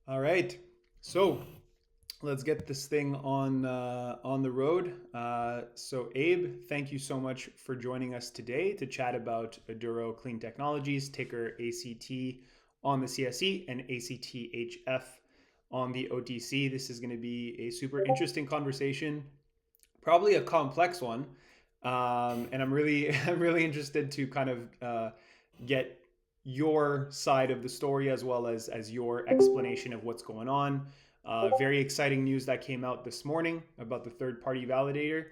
All right. So let's get this thing on the road. So Abe, thank you so much for joining us today to chat about Aduro Clean Technologies, ticker ACT on the CSE and ACTHF on the OTC. This is going to be a super interesting conversation, probably a complex one, and I'm really I'm really interested to kind of get your side of the story as well as your explanation of what's going on. Very exciting news that came out this morning about the third party validator,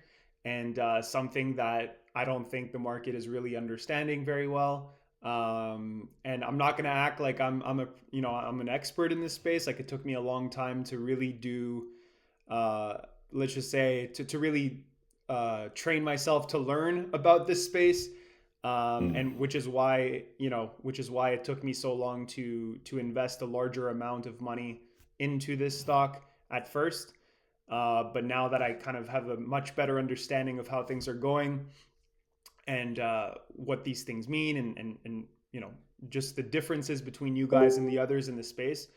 and something that I don't think the market is really understanding very well. And I'm not going to act like I'm a I'm an expert in this space. Like, it took me a long time to really do uh, let's just say to really train myself to learn about this space, Mm. and which is why it took me so long to invest a larger amount of money into this stock at first. But now that I kind of have a much better understanding of how things are going, and what these things mean, and just the differences between you guys and the others in the space,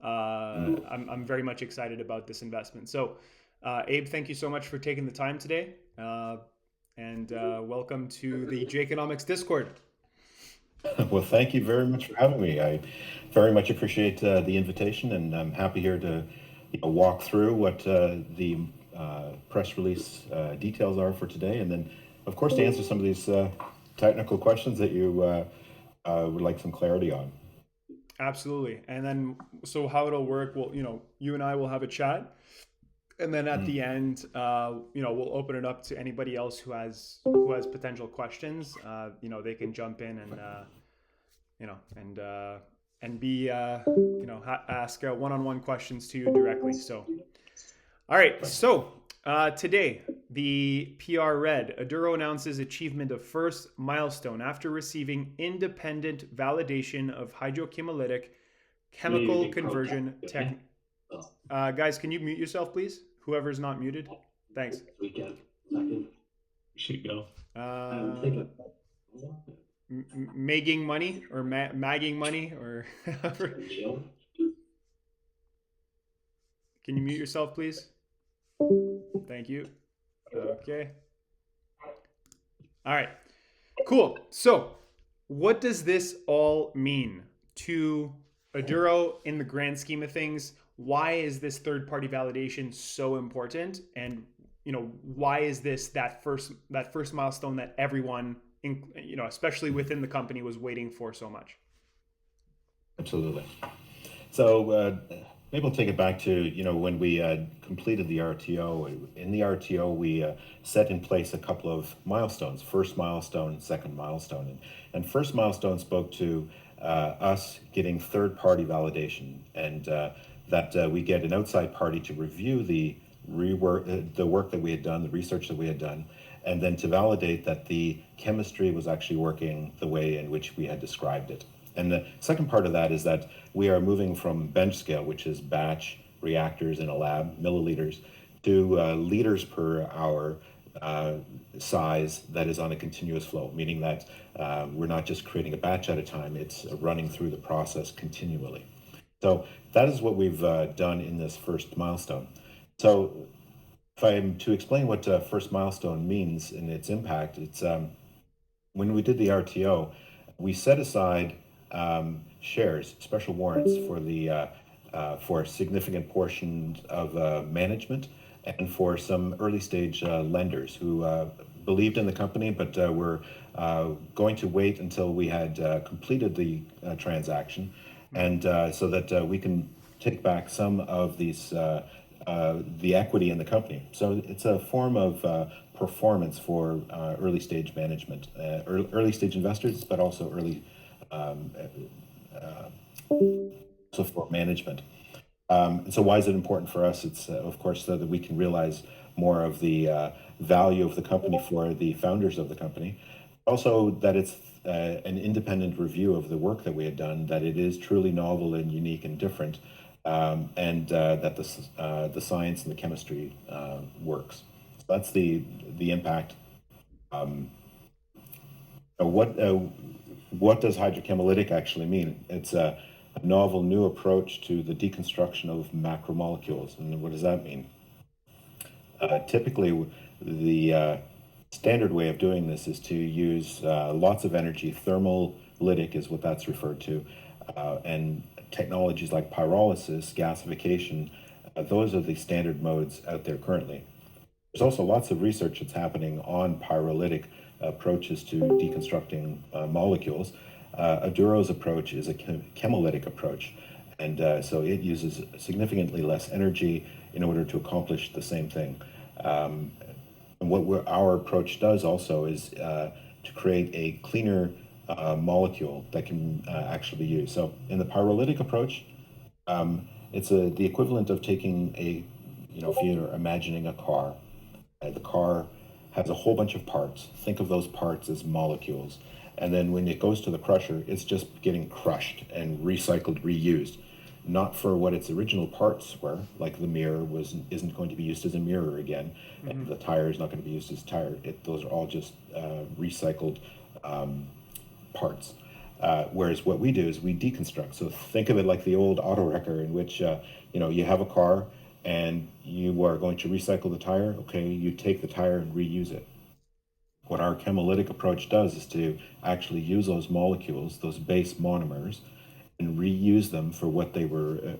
Mm. I'm very much excited about this investment. So, Abe, thank you so much for taking the time today, and welcome to the jayconomics Discord. Well, thank you very much for having me. I very much appreciate the invitation, and I'm happy here to walk through what the press release details are for today, and then, of course, to answer some of these technical questions that you would like some clarity on. Absolutely. And then, so how it'll work, well, you and I will have a chat, and then at Mm. the end, we'll open it up to anybody else who has potential questions. They can jump in and you know and uh, and be ask one-on-one questions to you directly. So, all right. Right. So today, the PR read: Aduro announces achievement of first milestone after receiving independent validation of hydrochemolytic chemical conversion tech. Guys, can you mute yourself, please? Whoever's not muted. Thanks. Should go. Uh, Magging money or magging money or can you mute yourself, please? Thank you. Okay. All right. Cool. So, what does this all mean to Aduro in the grand scheme of things? Why is this third party validation so important? And why is this that first milestone that everyone, especially within the company, was waiting for so much? Absolutely. So maybe we'll take it back to when we completed the RTO. In the RTO, we set in place a couple of milestones: first milestone, second milestone, and first milestone spoke to us getting third-party validation, and that we get an outside party to review the work that we had done, the research that we had done, and then to validate that the chemistry was actually working the way in which we had described it. And the second part of that is that we are moving from bench scale, which is batch reactors in a lab, milliliters, to liters per hour size that is on a continuous flow, meaning that we're not just creating a batch at a time, it's running through the process continually. So that is what we've done in this first milestone. So if I'm to explain what first milestone means and its impact, it's when we did the RTO, we set aside shares, special warrants for significant portions of management and for some early stage lenders who believed in the company, but were going to wait until we had completed the transaction, and so that we can take back some of the equity in the company. So it's a form of performance for early stage management, early stage investors, but also early so for management. And so why is it important for us? It's of course so that we can realize more of the value of the company for the founders of the company. Also that it's an independent review of the work that we had done, that it is truly novel and unique and different, and that the science and the chemistry works. So that's the impact. What does hydrochemolytic actually mean? It's a novel new approach to the deconstruction of macromolecules. And what does that mean? Typically, the standard way of doing this is to use lots of energy. Thermolytic is what that's referred to. And technologies like pyrolysis, gasification, those are the standard modes out there currently. There's also lots of research that's happening on pyrolytic approaches to deconstructing molecules. Aduro's approach is a chemolytic approach, and so it uses significantly less energy in order to accomplish the same thing. And what our approach does also is to create a cleaner molecule that can actually be used. So in the pyrolytic approach, it's the equivalent of taking if you're imagining a car, the car has a whole bunch of parts. Think of those parts as molecules. And then when it goes to the crusher, it's just getting crushed and recycled, reused. Not for what its original parts were, like the mirror isn't going to be used as a mirror again, and the tire is not going to be used as a tire. Those are all just recycled parts. Whereas what we do is we deconstruct. So think of it like the old auto wrecker, in which you have a car and you are going to recycle the tire. Okay, you take the tire and reuse it. What our chemolytic approach does is to actually use those molecules, those base monomers, and reuse them for what they were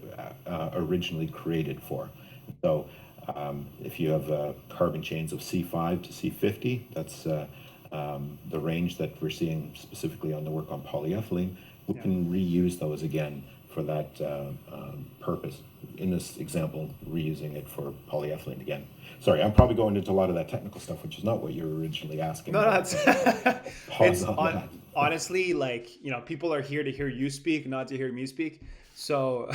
originally created for. So if you have carbon chains of C5 to C50, that's the range that we're seeing specifically on the work on polyethylene. We can reuse those again for that purpose. In this example, reusing it for polyethylene again. Sorry, I'm probably going into a lot of that technical stuff, which is not what you were originally asking. No, about. it's honestly, people are here to hear you speak, not to hear me speak. So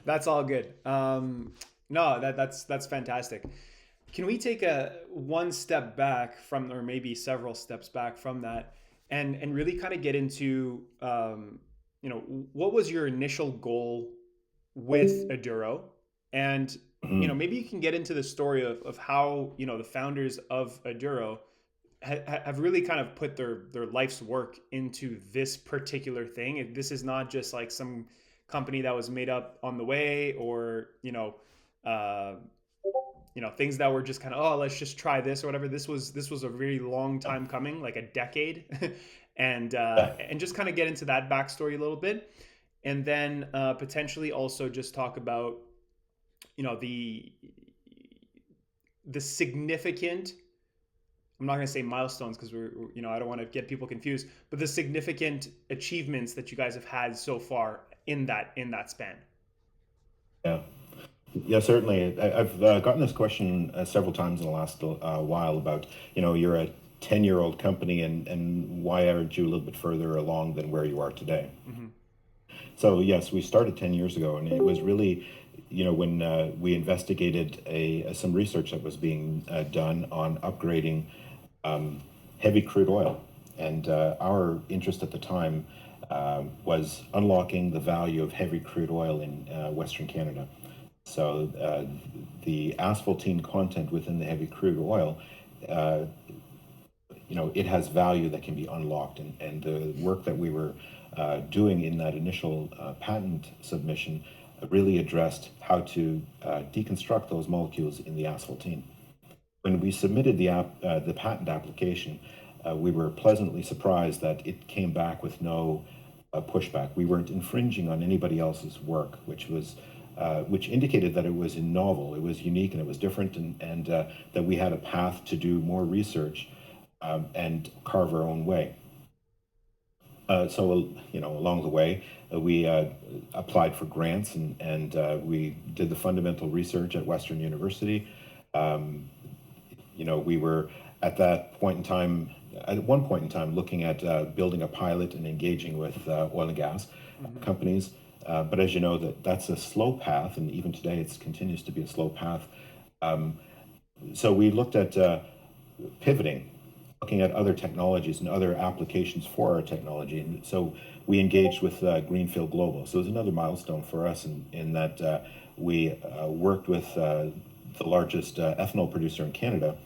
that's all good. No, that's fantastic. Can we take one step back from, or maybe several steps back from that, and really kind of get into, what was your initial goal with Aduro? And, maybe you can get into the story of how, the founders of Aduro have really kind of put their life's work into this particular thing. This is not just like some company that was made up on the way, or, things that were just kind of, oh, let's just try this or whatever. This was a really long time coming, like a decade. And just kind of get into that backstory a little bit, and then potentially also just talk about the significant, I'm not going to say milestones, because I don't want to get people confused, but the significant achievements that you guys have had so far in that span. Yeah. Yeah, certainly. I've gotten this question several times in the last while about, you're a 10-year-old company, and why aren't you a little bit further along than where you are today? So yes, we started 10 years ago, and it was really, when we investigated some research that was being done on upgrading heavy crude oil. And our interest at the time was unlocking the value of heavy crude oil in Western Canada. So the asphaltene content within the heavy crude oil, it has value that can be unlocked. And the work that we were doing in that initial patent submission really addressed how to deconstruct those molecules in the asphaltene. When we submitted the patent application, we were pleasantly surprised that it came back with no pushback. We weren't infringing on anybody else's work, which indicated that it was novel, it was unique, and it was different, and that we had a path to do more research and carve our own way. So along the way, we applied for grants, and we did the fundamental research at Western University. We were at one point in time, looking at building a pilot and engaging with oil and gas companies. But as you know, that's a slow path, and even today it continues to be a slow path. So we looked at pivoting, looking at other technologies and other applications for our technology. And so we engaged with Greenfield Global. So it was another milestone for us in that we worked with the largest ethanol producer in Canada,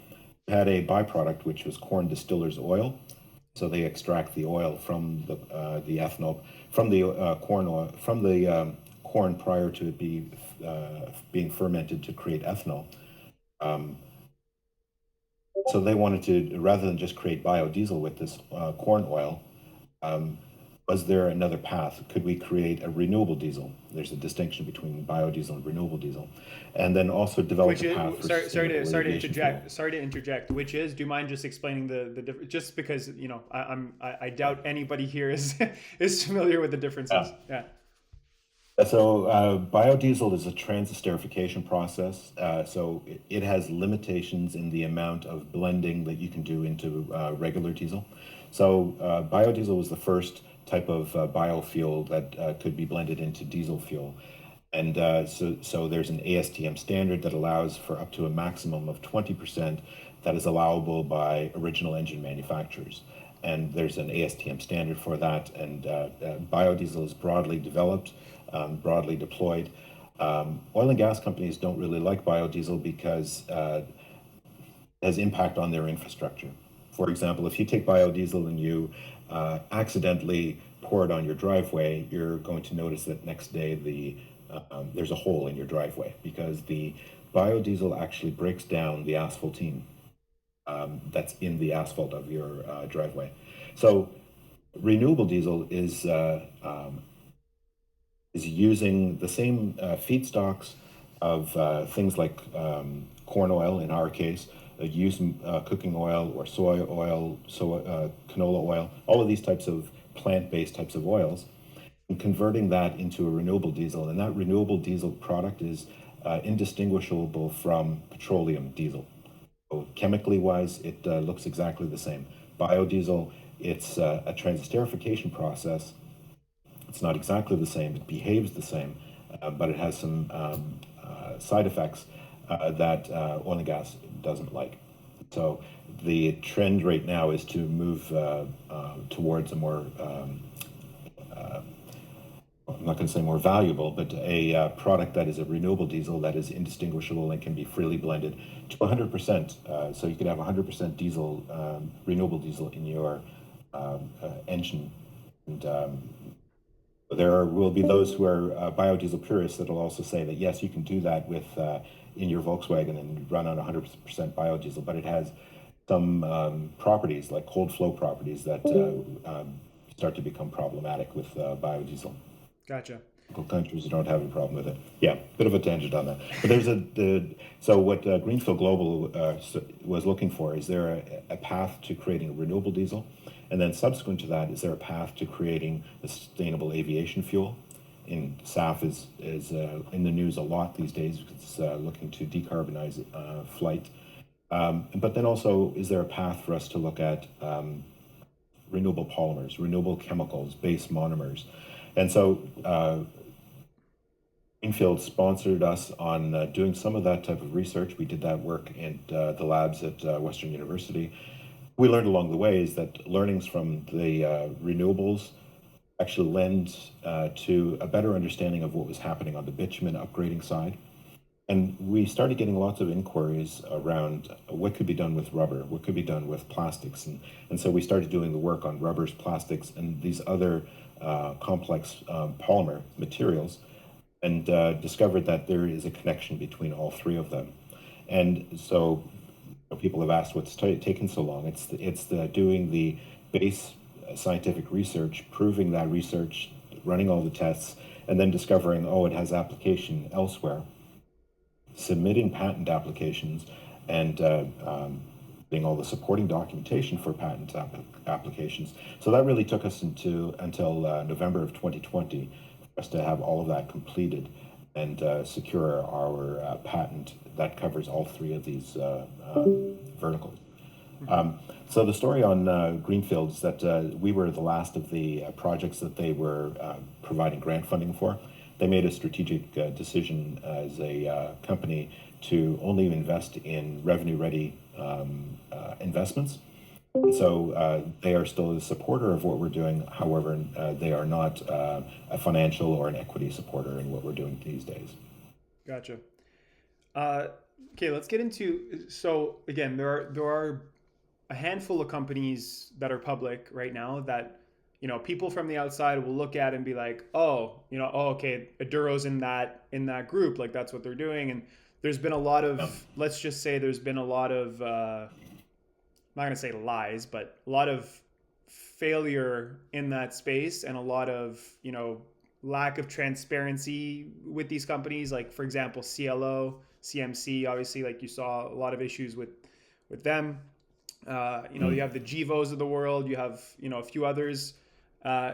who had a byproduct which was corn distillers oil. So they extract the oil from the ethanol from the corn oil from the corn prior to it being fermented to create ethanol. Um, so they wanted to, rather than just create biodiesel with this corn oil, um, was there another path? Could we create a renewable diesel? There's a distinction between biodiesel and renewable diesel, and then also develop Which a path is for sustainable sorry to aviation fuel. interject. Sorry to interject. Which is, do you mind just explaining the difference? Just because I doubt anybody here is is familiar with the differences. Yeah. So biodiesel is a transesterification process. So it has limitations in the amount of blending that you can do into regular diesel. So biodiesel was the first type of biofuel that could be blended into diesel fuel. And so there's an ASTM standard that allows for up to a maximum of 20% that is allowable by original engine manufacturers. And there's an ASTM standard for that. And biodiesel is broadly developed, broadly deployed. Oil and gas companies don't really like biodiesel because it has impact on their infrastructure. For example, if you take biodiesel and you accidentally pour it on your driveway, you're going to notice that next day there's a hole in your driveway because the biodiesel actually breaks down the asphaltene that's in the asphalt of your driveway. So renewable diesel is using the same feedstocks of things like corn oil in our case, using cooking oil or soy oil, canola oil, all of these types of plant-based types of oils, and converting that into a renewable diesel. And that renewable diesel product is indistinguishable from petroleum diesel. So chemically wise, it looks exactly the same. Biodiesel, it's a transesterification process. It's not exactly the same. It behaves the same, but it has some side effects that oil and gas doesn't like. So the trend right now is to move towards a more I'm not going to say more valuable, but a product that is a renewable diesel that is indistinguishable and can be freely blended to 100%. So you could have 100% diesel, renewable diesel in your engine. And there will be those who are biodiesel purists that will also say that yes, you can do that with in your Volkswagen and run on 100% biodiesel, but it has some properties like cold flow properties that start to become problematic with biodiesel. Gotcha. Countries don't have a problem with it. Yeah, bit of a tangent on that. But so what Greenfield Global was looking for is there a path to creating a renewable diesel, and then subsequent to that, is there a path to creating a sustainable aviation fuel? And SAF is in the news a lot these days because it's looking to decarbonize flight. But then also, is there a path for us to look at renewable polymers, renewable chemicals, base monomers? And so Greenfield sponsored us on doing some of that type of research. We did that work in the labs at Western University. We learned along the way is that learnings from the renewables actually lend to a better understanding of what was happening on the bitumen upgrading side. And we started getting lots of inquiries around what could be done with rubber, what could be done with plastics. And so we started doing the work on rubbers, plastics, and these other complex polymer materials, and discovered that there is a connection between all three of them. And so people have asked what's taken so long. It's doing the base scientific research, proving that research, running all the tests, and then discovering, oh, it has application elsewhere, submitting patent applications, and getting all the supporting documentation for patent applications. So that really took us until November of 2020 for us to have all of that completed and secure our patent that covers all three of these verticals. So the story on Greenfield is that we were the last of the projects that they were providing grant funding for. They made a strategic decision as a company to only invest in revenue-ready investments. And so they are still a supporter of what we're doing. However, they are not a financial or an equity supporter in what we're doing these days. Gotcha. Okay, let's get into. So again, there are a handful of companies that are public right now that people from the outside will look at and be like, oh, oh, okay, Aduro's in that group, like that's what they're doing. And there's been a lot Yeah. of, let's just say, there's been a lot of I'm not going to say lies, but a lot of failure in that space, and a lot of lack of transparency with these companies. Like for example, CLO, CMC, obviously, like you saw a lot of issues with them. You Mm. have the Givos of the world. You have a few others. Uh,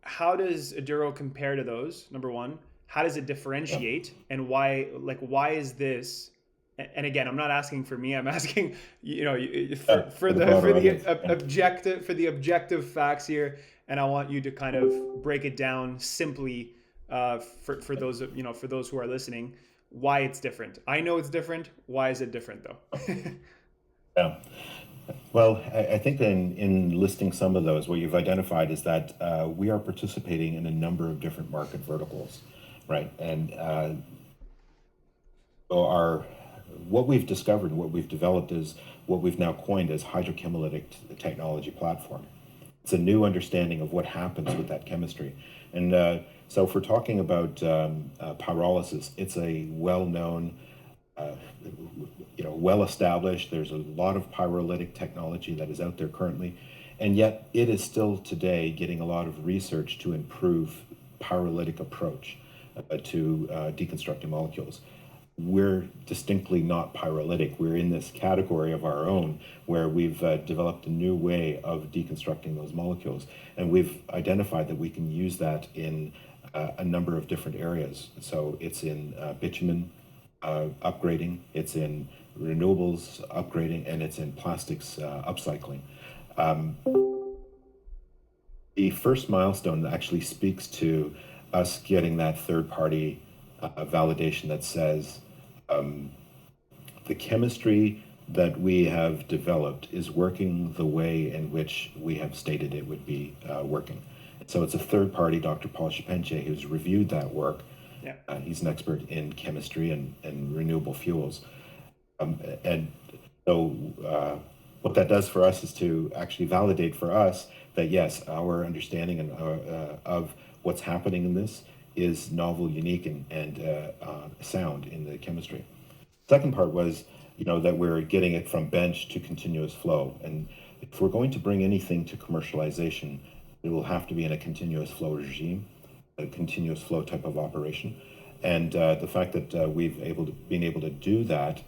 how does Aduro compare to those? Number one, how does it Yeah. differentiate, and why? Like, why is this? And again, I'm not asking for me. I'm asking, Yeah. For the for broader the audience. Yeah. objective facts here, and I want you to kind of break it down simply for those for those who are listening, why it's different. I know it's different. Why is it different though? Yeah. Well, I think in listing some of those, what you've identified is that we are participating in a number of different market verticals, right? And so what we've discovered, what we've developed is what we've now coined as hydrochemolytic technology platform. It's a new understanding of what happens with that chemistry. And so if we're talking about pyrolysis, it's a well-known, uh, well-established. There's a lot of pyrolytic technology that is out there currently, and yet it is still today getting a lot of research to improve pyrolytic approach to deconstructing molecules. We're distinctly not pyrolytic. We're in this category of our own where we've developed a new way of deconstructing those molecules. And we've identified that we can use that in a number of different areas. So it's in bitumen upgrading, it's in renewables upgrading, and it's in plastics upcycling. The first milestone actually speaks to us getting that third party validation that says the chemistry that we have developed is working the way in which we have stated it would be working. So it's a third party, Dr. Paul Shapenche, who's reviewed that work. Yeah. He's an expert in chemistry and renewable fuels. And so what that does for us is to actually validate for us that yes, our understanding of what's happening in this is novel, unique, and sound in the chemistry. Second part was, that we're getting it from bench to continuous flow. And if we're going to bring anything to commercialization, it will have to be in a continuous flow regime, a continuous flow type of operation. And the fact that been able to do that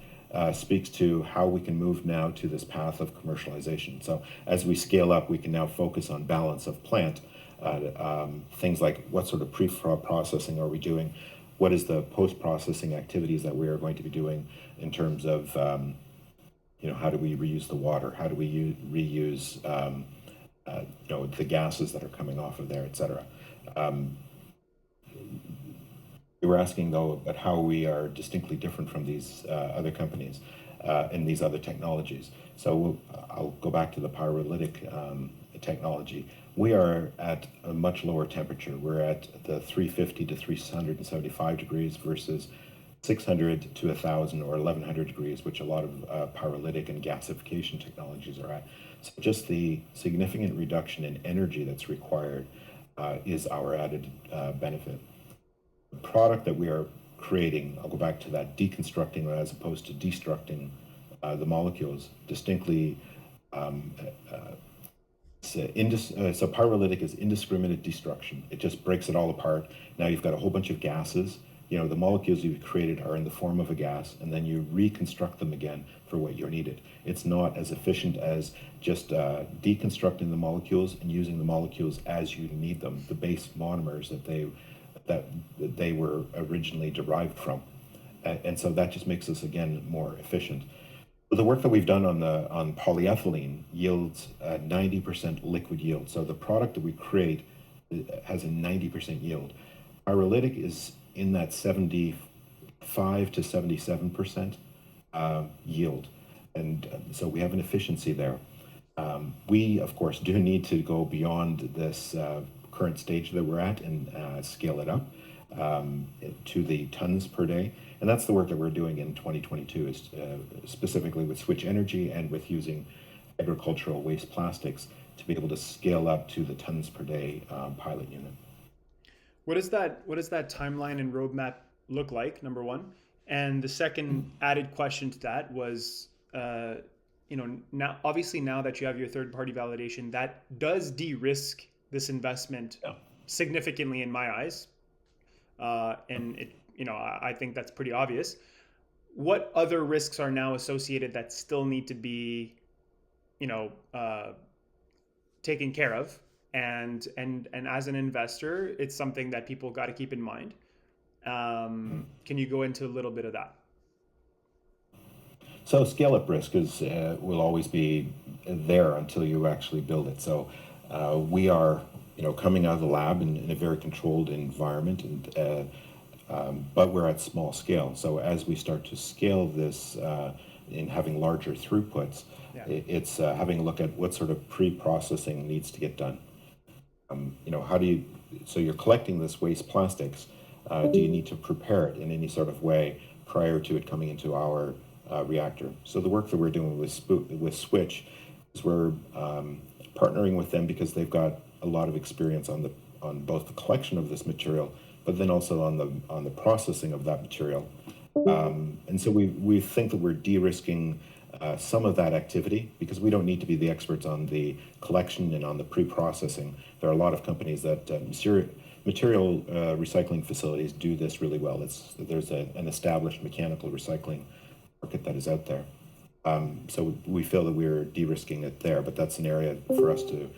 speaks to how we can move now to this path of commercialization. So as we scale up, we can now focus on balance of plant, things like what sort of pre-processing are we doing? What is the post-processing activities that we are going to be doing in terms of, how do we reuse the water? How do we reuse, the gases that are coming off of there, et cetera. You were asking, though, about how we are distinctly different from these other companies and these other technologies. So I'll go back to the pyrolytic technology. We are at a much lower temperature. We're at the 350 to 375 degrees versus 600 to 1,000 or 1,100 degrees, which a lot of pyrolytic and gasification technologies are at. So just the significant reduction in energy that's required is our added benefit. The product that we are creating, I'll go back to that, deconstructing as opposed to destructing the molecules, distinctly so pyrolytic is indiscriminate destruction. It just breaks it all apart. Now you've got a whole bunch of gases. The molecules you've created are in the form of a gas, and then you reconstruct them again for what you're needed. It's not as efficient as just deconstructing the molecules and using the molecules as you need them, the base monomers that they were originally derived from. And so that just makes us, again, more efficient. The work that we've done on polyethylene yields 90% liquid yield. So the product that we create has a 90% yield. Pyrolytic is in that 75 to 77% yield. And so we have an efficiency there. We, of course, do need to go beyond this current stage that we're at and scale it up to the tons per day. And that's the work that we're doing in 2022, is specifically with Switch Energy and with using agricultural waste plastics to be able to scale up to the tons per day pilot unit. What does that timeline and roadmap look like? Number one, and the second added question to that was, now obviously now that you have your third party validation, that does de-risk this investment Yeah. significantly in my eyes, and it I think that's pretty obvious. What other risks are now associated that still need to be you know uh, taken care of, and as an investor it's something that people got to keep in mind. Can you go into a little bit of that? So scale up risk is will always be there until you actually build it. So we are, coming out of the lab in a very controlled environment, and but we're at small scale. So as we start to scale this in having larger throughputs, Yeah. it's having a look at what sort of pre-processing needs to get done. How do you, so you're collecting this waste plastics, do you need to prepare it in any sort of way prior to it coming into our reactor? So the work that we're doing with Switch is we're partnering with them because they've got a lot of experience on both the collection of this material, but then also on the processing of that material. And so we think that we're de-risking some of that activity because we don't need to be the experts on the collection and on the pre-processing. There are a lot of companies that material recycling facilities do this really well. There's an established mechanical recycling market that is out there. So we feel that we're de-risking it there, but that's an area for us to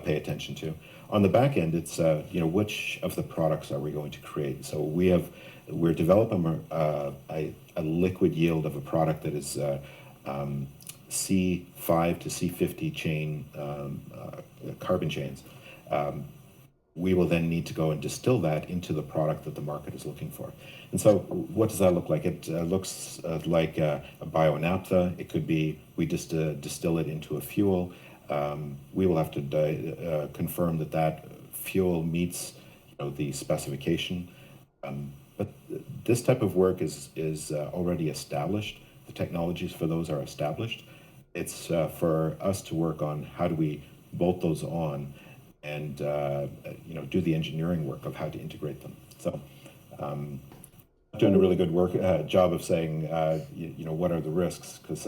pay attention to. On the back end, it's which of the products are we going to create? So we're developing a liquid yield of a product that is C5 to C50 chain carbon chains. We will then need to go and distill that into the product that the market is looking for. And so what does that look like? It looks like a bio-naphtha. It could be we just distill it into a fuel. We will have to confirm that fuel meets the specification. But this type of work is already established. The technologies for those are established. It's for us to work on how do we bolt those on and do the engineering work of how to integrate them. So doing a really good job of saying what are the risks, because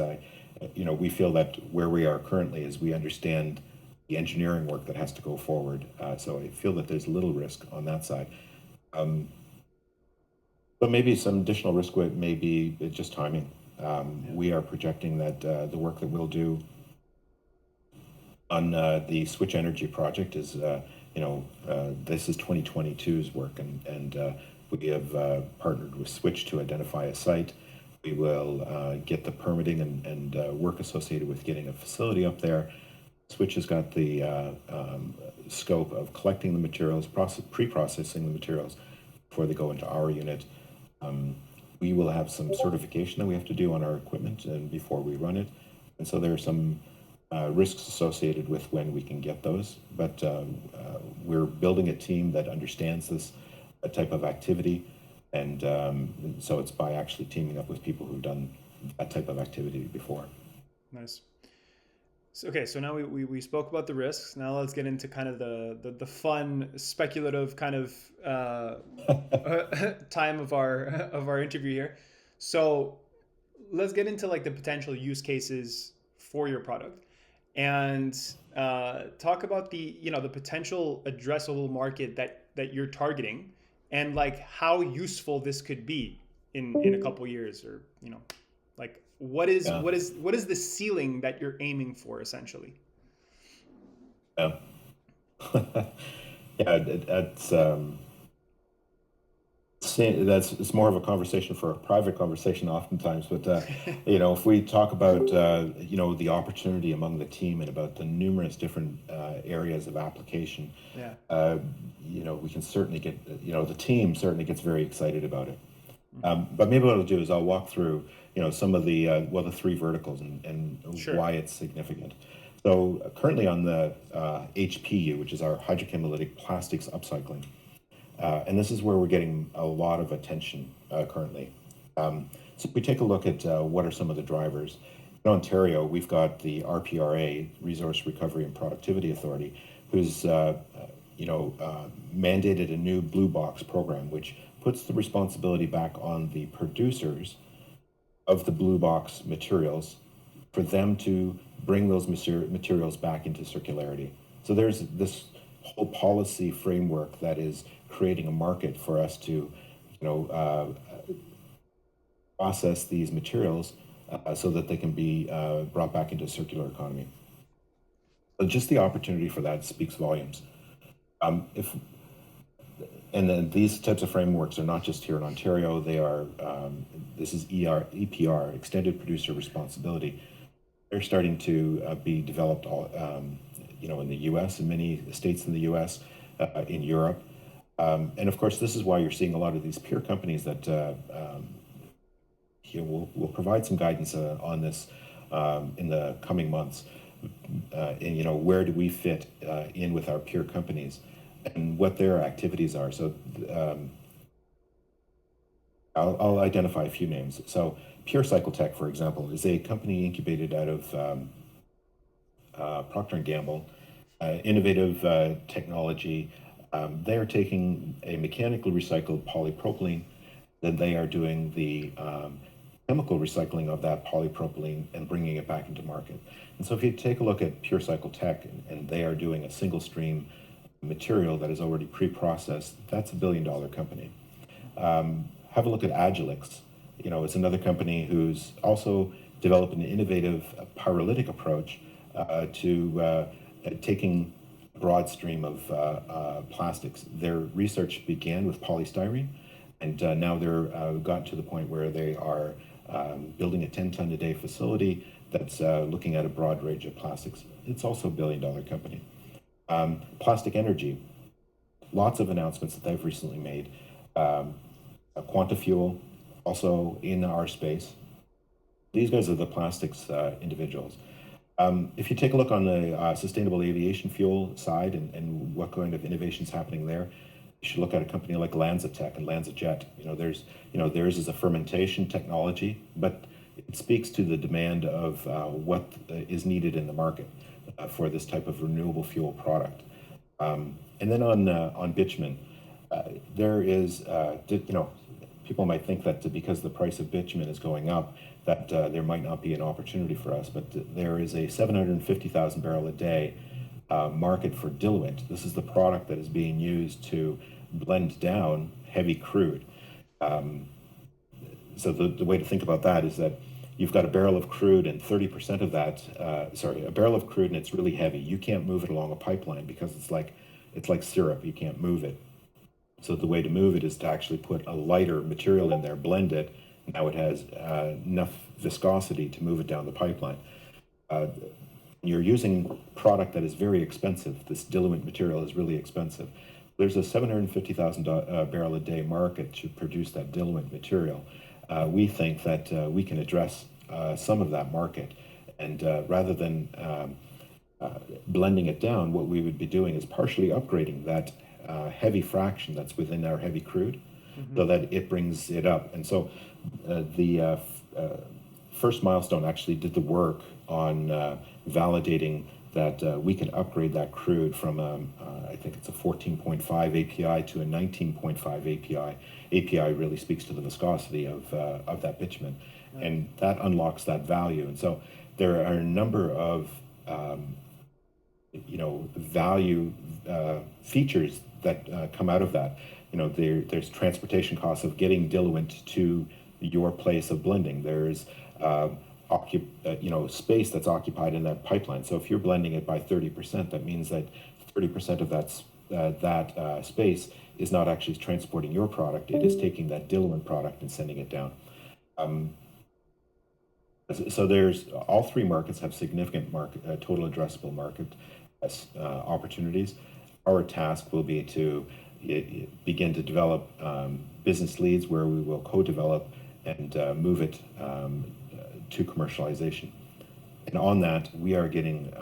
we feel that where we are currently is we understand the engineering work that has to go forward. So I feel that there's little risk on that side. But maybe some additional risk may be just timing. We are projecting that the work that we'll do on the Switch Energy project is, this is 2022's work, and we have partnered with Switch to identify a site. We will get the permitting and work associated with getting a facility up there. Switch has got the scope of collecting the materials, pre-processing the materials before they go into our unit. We will have some certification that we have to do on our equipment and before we run it. And so there are some risks associated with when we can get those. But we're building a team that understands this type of activity. And so it's by actually teaming up with people who've done that type of activity before. Nice. So, okay, so now we spoke about the risks. Now let's get into kind of the fun, speculative kind of time of our interview here. So let's get into like the potential use cases for your product, and talk about the potential addressable market that you're targeting, and like how useful this could be in a couple years, or like what is Yeah. what is the ceiling that you're aiming for essentially? Yeah. Yeah, it's more of a conversation for a private conversation oftentimes. But if we talk about the opportunity among the team and about the numerous different areas of application, Yeah. we can certainly get the team certainly gets very excited about it. But maybe what I'll do is I'll walk through some of the the three verticals and Sure. why it's significant. So currently on the HPU, which is our hydrochemolytic plastics upcycling, and this is where we're getting a lot of attention currently. So if we take a look at what are some of the drivers, In Ontario, we've got the RPRA, Resource Recovery and Productivity Authority, who's mandated a new blue box program, which puts the responsibility back on the producers of the blue box materials for them to bring those materials back into circularity. So there's this whole policy framework that is creating a market for us to, process these materials so that they can be brought back into a circular economy. But just the opportunity for that speaks volumes. And then these types of frameworks are not just here in Ontario. They are this is EPR, Extended Producer Responsibility. They're starting to be developed all in the U.S. in many states in the U.S. In Europe, and of course this is why you're seeing a lot of these peer companies that will provide some guidance on this in the coming months. And where do we fit in with our peer companies and what their activities are. So I'll identify a few names. So Pure Cycle Tech, for example, is a company incubated out of Procter & Gamble, innovative technology. They are taking a mechanically recycled polypropylene, then they are doing the chemical recycling of that polypropylene and bringing it back into market. And so if you take a look at Pure Cycle Tech, and they are doing a single stream material that is already pre-processed, that's $1 billion company. Have a look at Agilix. It's another company who's also developed an innovative pyrolytic approach to taking a broad stream of plastics. Their research began with polystyrene, and now they're gotten to the point where they are building a 10-ton-a-day facility that's looking at a broad range of plastics. It's also $1 billion company. Plastic Energy, lots of announcements that they've recently made. Quantafuel, also in our space. These guys are the plastics individuals. If you take a look on the sustainable aviation fuel side and what kind of innovations happening there, you should look at a company like LanzaTech and LanzaJet. Theirs is a fermentation technology, but it speaks to the demand of what is needed in the market for this type of renewable fuel product. And then on bitumen, there is, people might think that because the price of bitumen is going up, that there might not be an opportunity for us, but there is a 750,000 barrel a day market for diluent. This is the product that is being used to blend down heavy crude. So the way to think about that is that you've got a barrel of crude and 30% of that, a barrel of crude and it's really heavy. You can't move it along a pipeline because it's like syrup. You can't move it. So the way to move it is to actually put a lighter material in there, blend it. Now it has enough viscosity to move it down the pipeline. You're using product that is very expensive. This diluent material is really expensive. There's a 750,000 barrel a day market to produce that diluent material. We think that we can address some of that market, and rather than blending it down, what we would be doing is partially upgrading that heavy fraction that's within our heavy crude, so that it brings it up. And so the first milestone actually did the work on validating that we can upgrade that crude from I think it's a 14.5 API to a 19.5 API. API really speaks to the viscosity of that bitumen, and that unlocks that value. And so there are a number of value features that come out of that. There's transportation costs of getting diluent to your place of blending. There's space that's occupied in that pipeline. So if you're blending it by 30%, that means that 30% of that space is not actually transporting your product. It is taking that diluent product and sending it down. So there's all three markets have significant total addressable market opportunities. Our task will be to begin to develop business leads where we will co-develop and move it to commercialization. And on that, we are getting,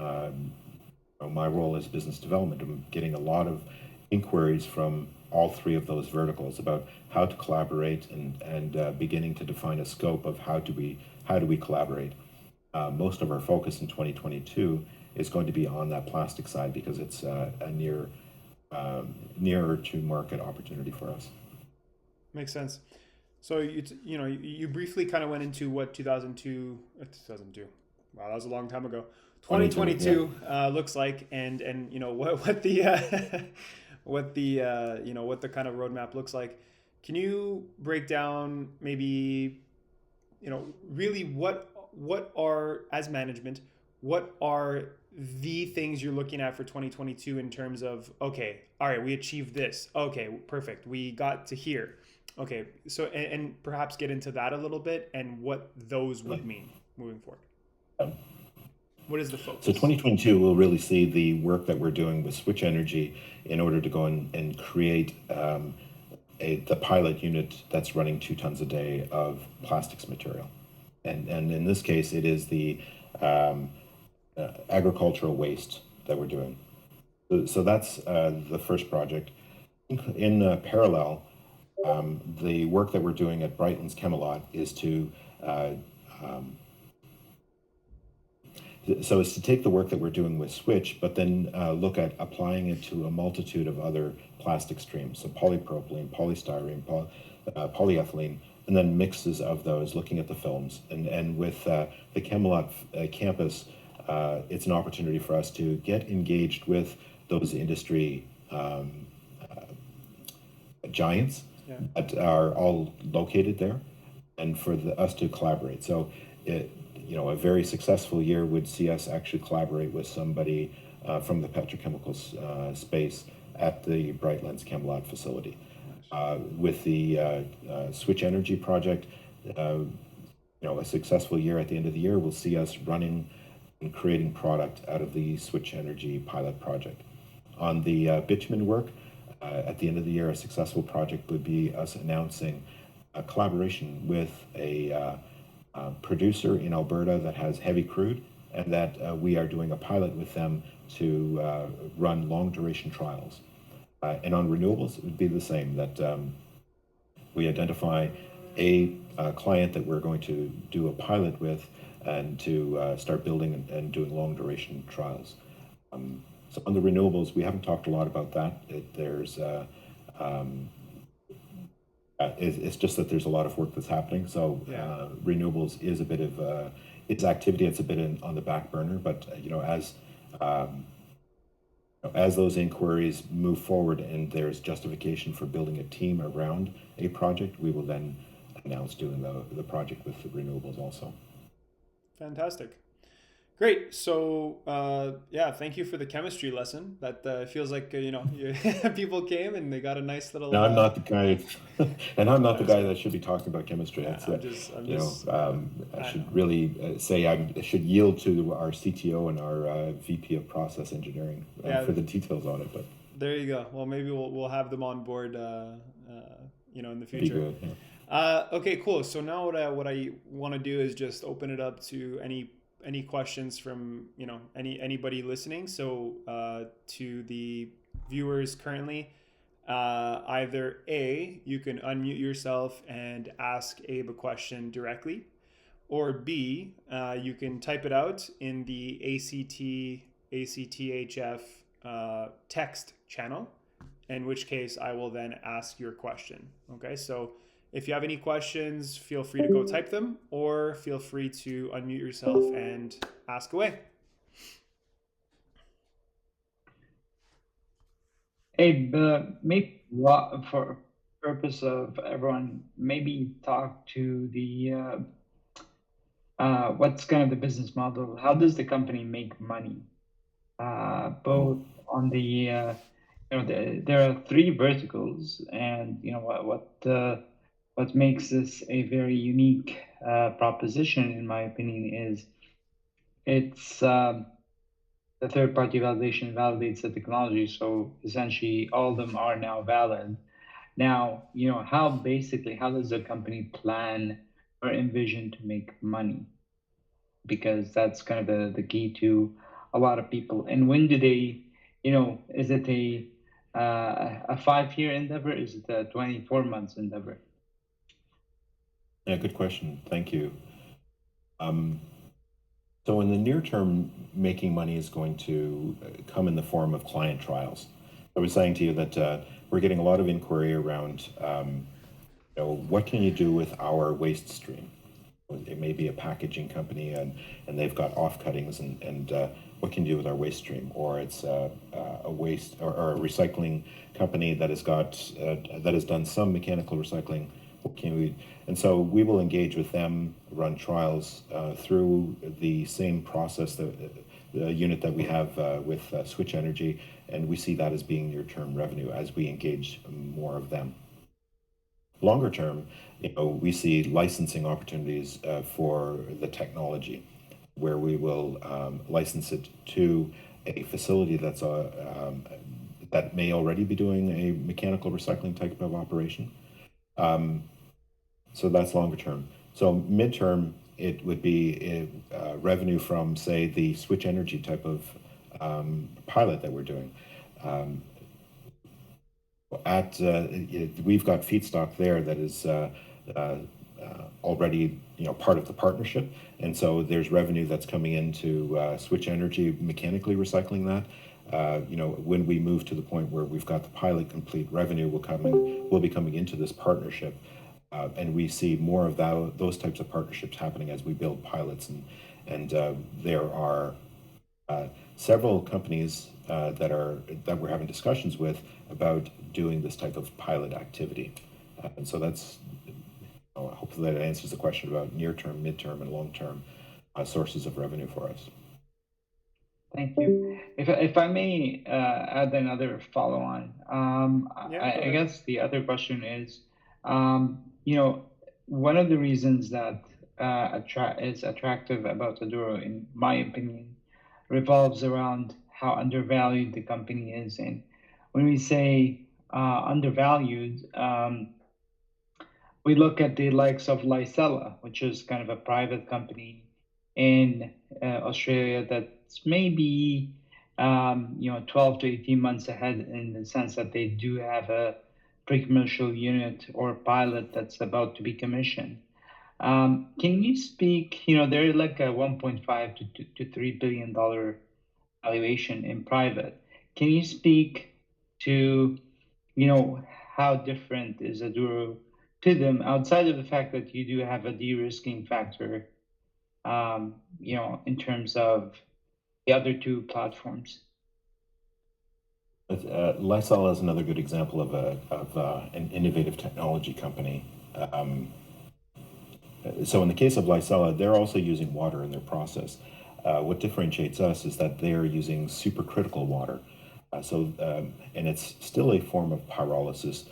my role as business development, I'm getting a lot of inquiries from all three of those verticals about how to collaborate and beginning to define a scope of how do we collaborate. most of our focus in 2022 is going to be on that plastic side because it's a nearer to market opportunity for us. Makes sense. So you briefly kind of went into what 2002. Wow, that was a long time ago. 22, 2022 looks like, and what the what the what the kind of roadmap looks like. Can you break down maybe really what are, as management, what are the things you're looking at for 2022 in terms of, okay, all right, we achieved this, okay, perfect, we got to here, okay, so and perhaps get into that a little bit and what those yeah. would mean moving forward. Um, What is the So focus? 2022 will really see the work that we're doing with Switch Energy in order to go and create the pilot unit that's running 2 tons a day of plastics material. And in this case, it is the um, agricultural waste that we're doing. So that's the first project. In parallel, the work that we're doing at Brightlands Chemelot is to uh, um, so it's to take the work that we're doing with Switch, but then look at applying it to a multitude of other plastic streams, so polypropylene, polystyrene, polyethylene, and then mixes of those, looking at the films. And with the Chemelot campus, it's an opportunity for us to get engaged with those industry giants Yeah. that are all located there, and for us to collaborate. So, a very successful year would see us actually collaborate with somebody from the petrochemicals space at the Brightlands Chemelot facility. With the Switch Energy project, a successful year at the end of the year will see us running and creating product out of the Switch Energy pilot project. On the bitumen work, at the end of the year, a successful project would be us announcing a collaboration with a producer in Alberta that has heavy crude, and that we are doing a pilot with them to run long duration trials. And on renewables, it would be the same, that we identify a client that we're going to do a pilot with and to start building and doing long duration trials. So on the renewables, we haven't talked a lot about that. It's just that there's a lot of work that's happening. So Yeah. renewables is a bit of its activity. It's a bit on the back burner, but as those inquiries move forward and there's justification for building a team around a project, we will then announce doing the project with the renewables also. Fantastic. Great. So, yeah, thank you for the chemistry lesson. That feels like people came and they got a nice little. Now I'm not the guy, and I'm not I'm the just guy kidding. that should be talking about chemistry. Yeah, It's I'm just. I I know. should really say I should yield to our CTO and our VP of Process Engineering Yeah, for the details on it, but there you go. Well, maybe we'll have them on board, in the it'd be future. good. Yeah. Okay, cool. So now what I want to do is just open it up to any questions from anybody listening. So to the viewers currently, either A, you can unmute yourself and ask Abe a question directly, or B, you can type it out in the ACTHF text channel, in which case I will then ask your question. Okay, so if you have any questions, feel free to go type them, or feel free to unmute yourself and ask away. Hey, maybe for purpose of everyone, maybe talk to the what's kind of the business model? How does the company make money? Both on the there are three verticals, and what makes this a very unique proposition, in my opinion, is it's the third party validation validates the technology. So essentially, all of them are now valid. Now, how does the company plan or envision to make money? Because that's kind of the key to a lot of people. And when do they, is it a 5 year endeavor? Is it a 24 months endeavor? Yeah, good question. Thank you. Um, So in the near term, making money is going to come in the form of client trials. I was saying to you that we're getting a lot of inquiry around, what can you do with our waste stream? It may be a packaging company and they've got offcuttings and what can you do with our waste stream? Or it's a waste or a recycling company that has got that has done some mechanical recycling. What can we? And so we will engage with them, run trials through the same process that the unit that we have with Switch Energy, and we see that as being near-term revenue as we engage more of them. Longer term, we see licensing opportunities for the technology, where we will license it to a facility that may already be doing a mechanical recycling type of operation. So that's longer term. So midterm, it would be revenue from, say, the Switch Energy type of pilot that we're doing. We've got feedstock there that is already part of the partnership, and so there's revenue that's coming into Switch Energy mechanically recycling that. When we move to the point where we've got the pilot complete, revenue will be coming into this partnership, and we see more of those types of partnerships happening as we build pilots, and there are several companies that we're having discussions with about doing this type of pilot activity, and so that's hopefully that answers the question about near-term, mid-term, and long-term sources of revenue for us. Thank you. If I may add another follow-on, I guess the other question is, one of the reasons that is attractive about Aduro, in my opinion, revolves around how undervalued the company is. And when we say undervalued, we look at the likes of Licella, which is kind of a private company in Australia that's maybe 12 to 18 months ahead, in the sense that they do have a pre-commercial unit or pilot that's about to be commissioned. Can you speak? They're like a 1.5 to $3 billion valuation in private. Can you speak to how different is Aduro to them, outside of the fact that you do have a de-risking factor, in terms of the other two platforms? Lysol is another good example of an innovative technology company. So in the case of Lysol, they're also using water in their process. What differentiates us is that they're using supercritical water. And it's still a form of pyrolysis.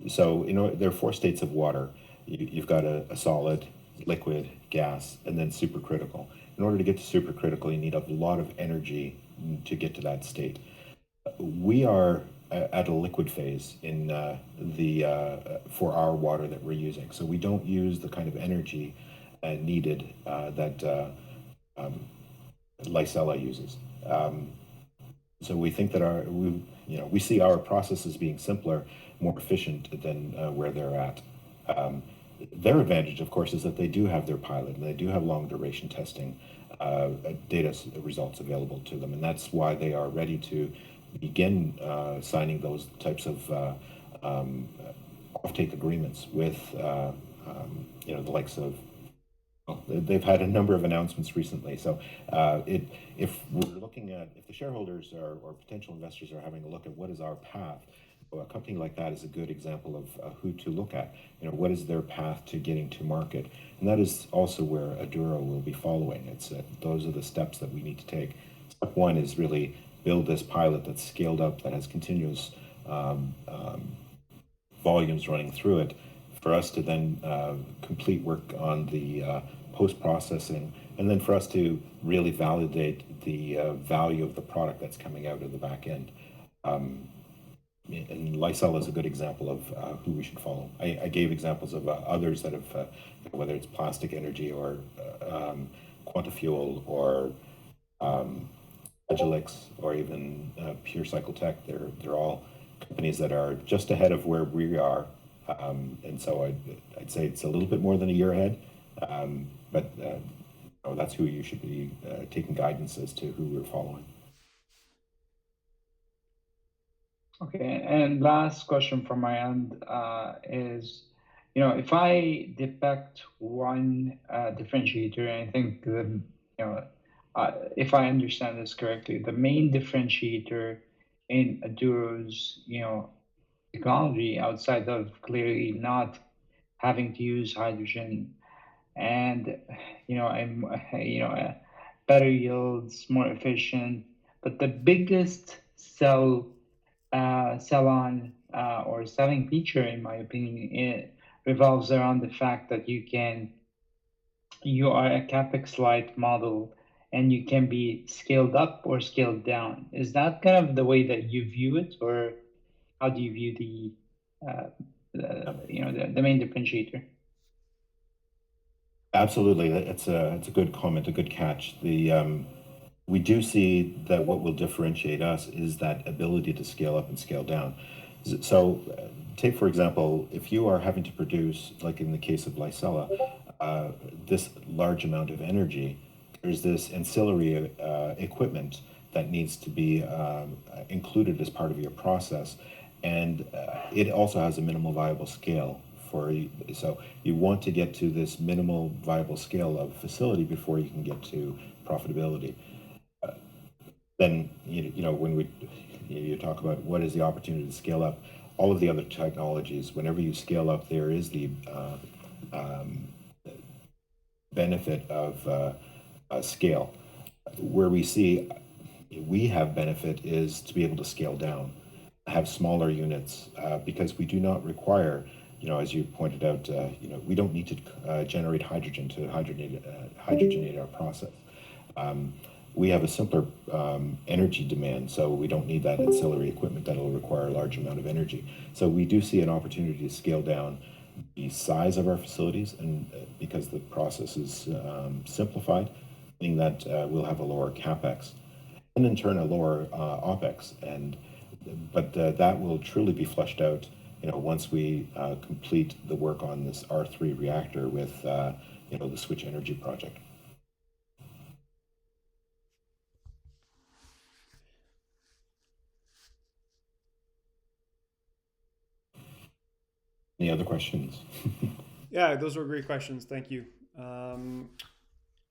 There are four states of water. You've got a solid, liquid, gas, and then supercritical. In order to get to supercritical, you need a lot of energy to get to that state. We are at a liquid phase in for our water that we're using. So we don't use the kind of energy needed that Lysella uses. So we think that we see our processes being simpler, more efficient than where they're at. Their advantage, of course, is that they do have their pilot and they do have long duration testing data results available to them, and that's why they are ready to begin signing those types of offtake agreements with the likes of. They've had a number of announcements recently. So if we're looking at, if the shareholders or potential investors are having a look at what is our path, a company like that is a good example of who to look at. What is their path to getting to market? And that is also where Aduro will be following. Those are the steps that we need to take. Step one is really build this pilot that's scaled up, that has continuous volumes running through it, for us to then complete work on the post-processing, and then for us to really validate the value of the product that's coming out of the back end. And Lysol is a good example of who we should follow. I gave examples of others that have, whether it's Plastic Energy or Quantafuel or Agilix or even Pure Cycle Tech. They're all companies that are just ahead of where we are. And so I'd say it's a little bit more than a year ahead, But that's who you should be taking guidance as to who we're following. Okay, and last question from my end is, if I depict one differentiator, and I think if I understand this correctly, the main differentiator in Aduro's, technology outside of clearly not having to use hydrogen and I'm better yields, more efficient, but the biggest sell on or selling feature, in my opinion, it revolves around the fact that you are a capex light model and you can be scaled up or scaled down. Is that kind of the way that you view it, or how do you view the main differentiator? Absolutely, it's a good comment, a good catch. We do see that what will differentiate us is that ability to scale up and scale down. So, take for example, if you are having to produce, like in the case of Lysella, this large amount of energy, there's this ancillary equipment that needs to be included as part of your process, and it also has a minimal viable scale. So you want to get to this minimal viable scale of facility before you can get to profitability. Then when you talk about what is the opportunity to scale up, all of the other technologies, whenever you scale up, there is the benefit of scale. Where we have benefit is to be able to scale down, have smaller units, because we do not require, as you pointed out, we don't need to generate hydrogen to hydrogenate our process. We have a simpler energy demand, so we don't need that ancillary equipment that will require a large amount of energy. So we do see an opportunity to scale down the size of our facilities, and because the process is simplified, meaning that we'll have a lower capex, and in turn a lower opex. But that will truly be fleshed out, once we complete the work on this R3 reactor with the Switch Energy project. Any other questions? Yeah, those were great questions. Thank you.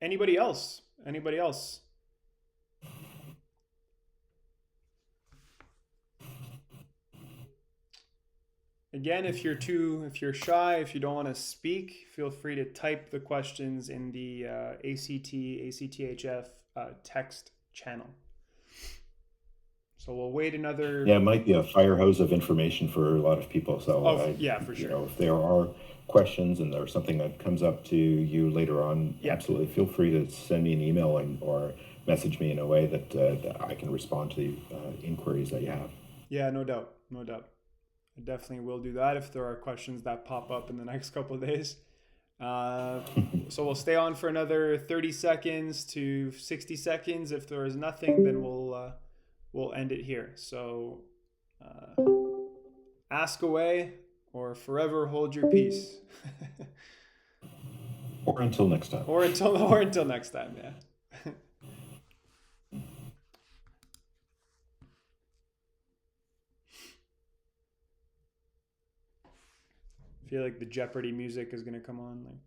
Anybody else? Anybody else? Again, if you're shy, if you don't want to speak, feel free to type the questions in the ACTHF text channel. So we'll wait another. Yeah, it might be a fire hose of information for a lot of people. So yeah, for sure. If there are questions and there's something that comes up to you later on, absolutely feel free to send me an email or message me in a way that I can respond to the inquiries that you have. Yeah, no doubt. I definitely will do that if there are questions that pop up in the next couple of days. So we'll stay on for another 30 seconds to 60 seconds. If there is nothing, then we'll end it here. So ask away or forever hold your peace. Or until next time. Or until next time, yeah. I feel like the Jeopardy music is gonna come on like.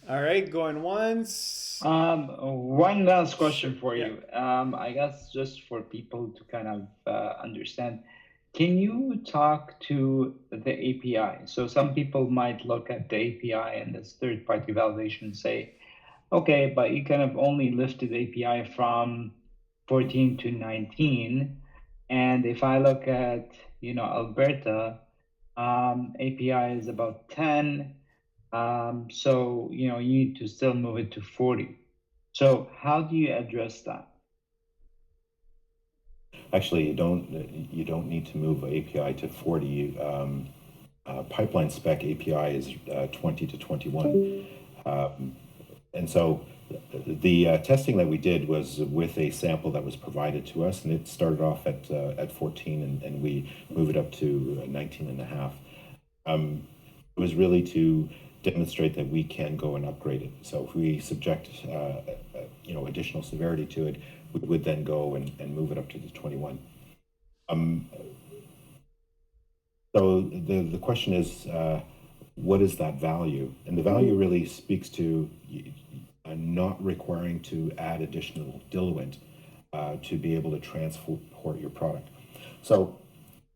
All right, going once. One last question for you. I guess just for people to kind of understand, can you talk to the API? So some people might look at the API and this third-party validation and say, okay, but you kind of only lifted API from 14 to 19. And if I look at, Alberta, API is about 10. So, you need to still move it to 40. So how do you address that? Actually, you don't need to move API to 40. Pipeline spec API is 20 to 21. And so the testing that we did was with a sample that was provided to us, and it started off at 14, and we moved it up to 19 and a half. It was really to demonstrate that we can go and upgrade it. So if we subject additional severity to it, we would then go and move it up to the 21. So the question is, what is that value? And the value really speaks to not requiring to add additional diluent to be able to transport your product. So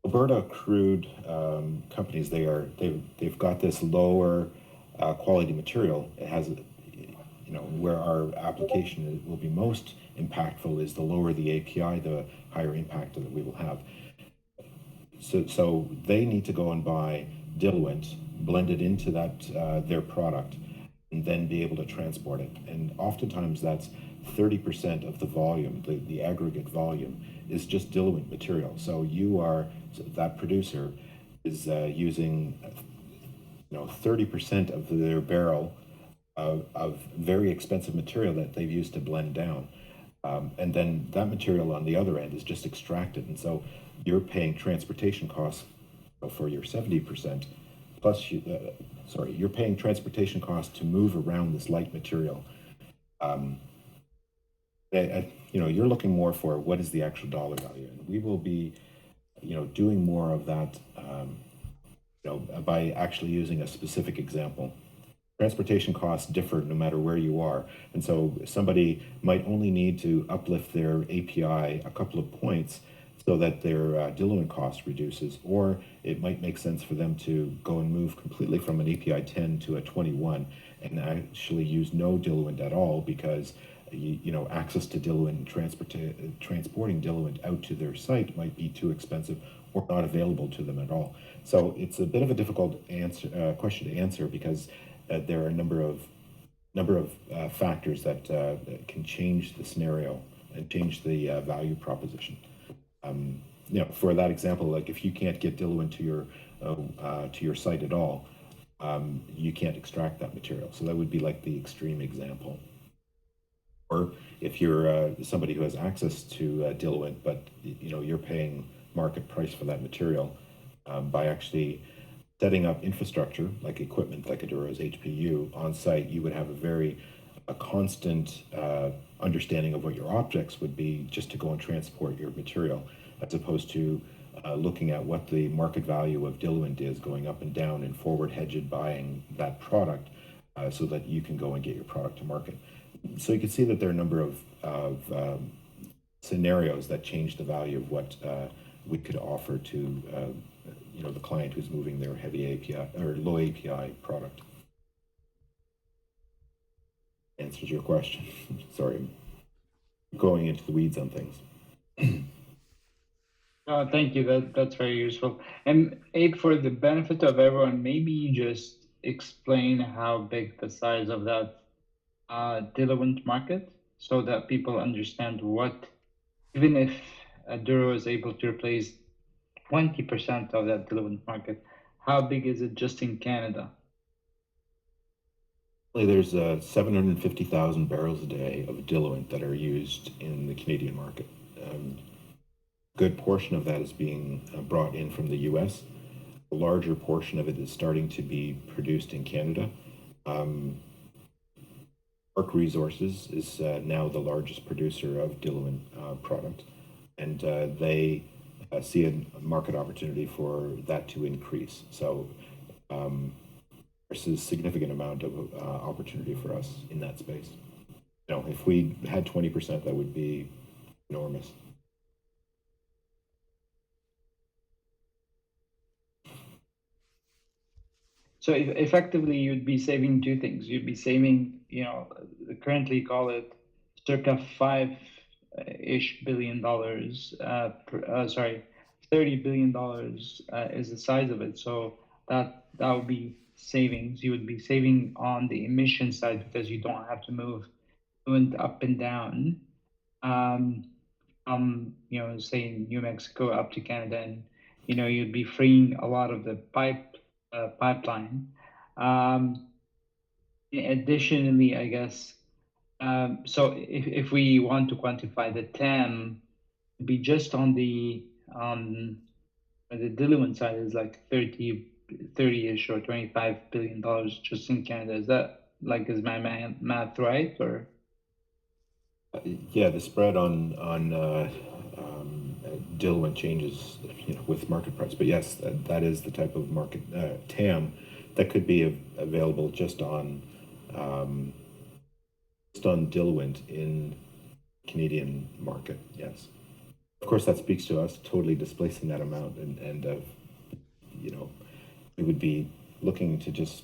Alberta crude companies, they've got this lower quality material. It has, where our application will be most impactful is the lower the API, the higher impact that we will have. So they need to go and buy diluent, blend it into that their product, and then be able to transport it. And oftentimes that's 30% of the volume, the aggregate volume, is just diluent material. So that producer is using 30% of their barrel of very expensive material that they've used to blend down. And then that material on the other end is just extracted. And so you're paying transportation costs for your 70%, plus you're paying transportation costs to move around this light material. You're looking more for what is the actual dollar value, and we will be, doing more of that, by actually using a specific example. Transportation costs differ no matter where you are, and so somebody might only need to uplift their API a couple of points so that their diluent cost reduces, or it might make sense for them to go and move completely from an API 10 to a 21 and actually use no diluent at all, because access to diluent and transporting diluent out to their site might be too expensive or not available to them at all. So it's a bit of a difficult question to answer, because there are a number of factors that can change the scenario and change the value proposition. For that example, like if you can't get diluent to your site at all, you can't extract that material. So that would be like the extreme example. Or if you're somebody who has access to diluent, but you're paying market price for that material, by actually setting up infrastructure like equipment like Aduro's HPU on site, you would have a constant understanding of what your objects would be just to go and transport your material, as opposed to looking at what the market value of diluent is going up and down and forward hedged buying that product, so that you can go and get your product to market. So you can see that there are a number of scenarios that change the value of what we could offer to the client who's moving their heavy API or low API product. Answers your question. Sorry, I'm going into the weeds on things. Thank you. That's very useful. And Abe, for the benefit of everyone, maybe you just explain how big the size of that diluent market, so that people understand what, even if Aduro is able to replace 20% of that diluent market, how big is it just in Canada? There's 750,000 barrels a day of diluent that are used in the Canadian market. A good portion of that is being brought in from the US. A larger portion of it is starting to be produced in Canada. Arc Resources is now the largest producer of diluent product, and they see a market opportunity for that to increase. So there's a significant amount of opportunity for us in that space. If we had 20%, that would be enormous. So effectively, you'd be saving two things. You'd be saving, currently call it circa $5-ish billion. $30 billion is the size of it. So that would be savings. You would be saving on the emission side, because you don't have to move up and down, say in New Mexico up to Canada, and you'd be freeing a lot of the pipeline. additionally, I guess, so if we want to quantify the TAM, it'd be just on the diluent side is like 30-ish or $25 billion just in Canada. Is that like, is my math right? Or Yeah, the spread on diluent changes, with market price. But yes, that is the type of market TAM that could be available just on diluent in Canadian market. Yes, of course, that speaks to us totally displacing that amount, and we would be looking to just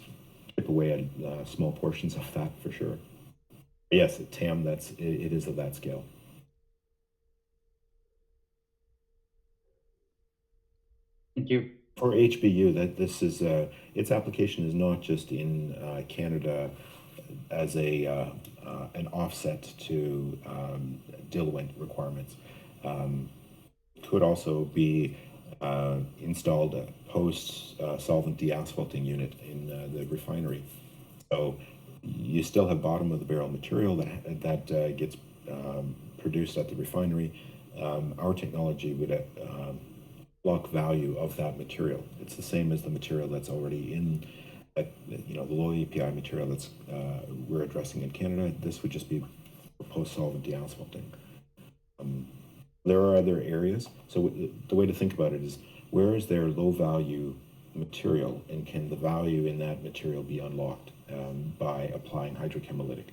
chip away at small portions of that for sure. But yes, at TAM, it is of that scale. thank you. For HBU, that this is its application is not just in Canada as an offset to diluent requirements. Could also be installed post solvent deasphalting unit in the refinery. So you still have bottom of the barrel material that gets produced at the refinery. Our technology would block value of that material. It's the same as the material that's already in, the low API material that's we're addressing in Canada. This would just be for post-solvent deasphalting. There are other areas. So the way to think about it is, where is there low value material, and can the value in that material be unlocked by applying hydrochemolytic?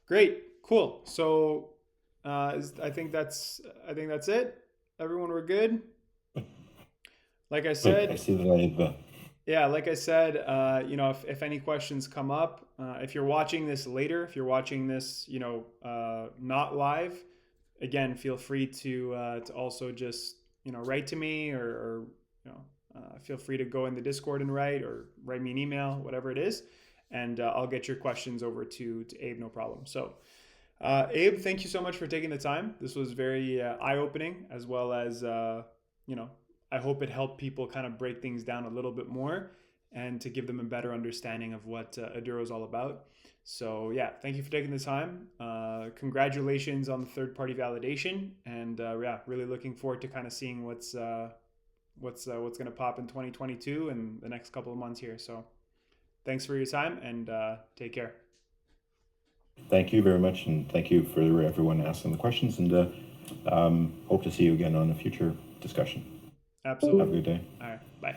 Great, cool. So I think that's it. Everyone, we're good. Like I said, I see that I've yeah, like I said, if any questions come up, if you're watching this later, if you're watching this, not live, again, feel free to also just write to me, or feel free to go in the Discord and write me an email, whatever it is, and I'll get your questions over to Abe, no problem. So, Abe, thank you so much for taking the time. This was very eye opening, as well as I hope it helped people kind of break things down a little bit more and to give them a better understanding of what Aduro is all about. So yeah, thank you for taking the time. Congratulations on the third-party validation, and yeah, really looking forward to kind of seeing what's going to pop in 2022 and the next couple of months here. So thanks for your time, and take care. Thank you very much, and thank you for everyone asking the questions, and hope to see you again on a future discussion. Absolutely. Have a good day. All right. Bye.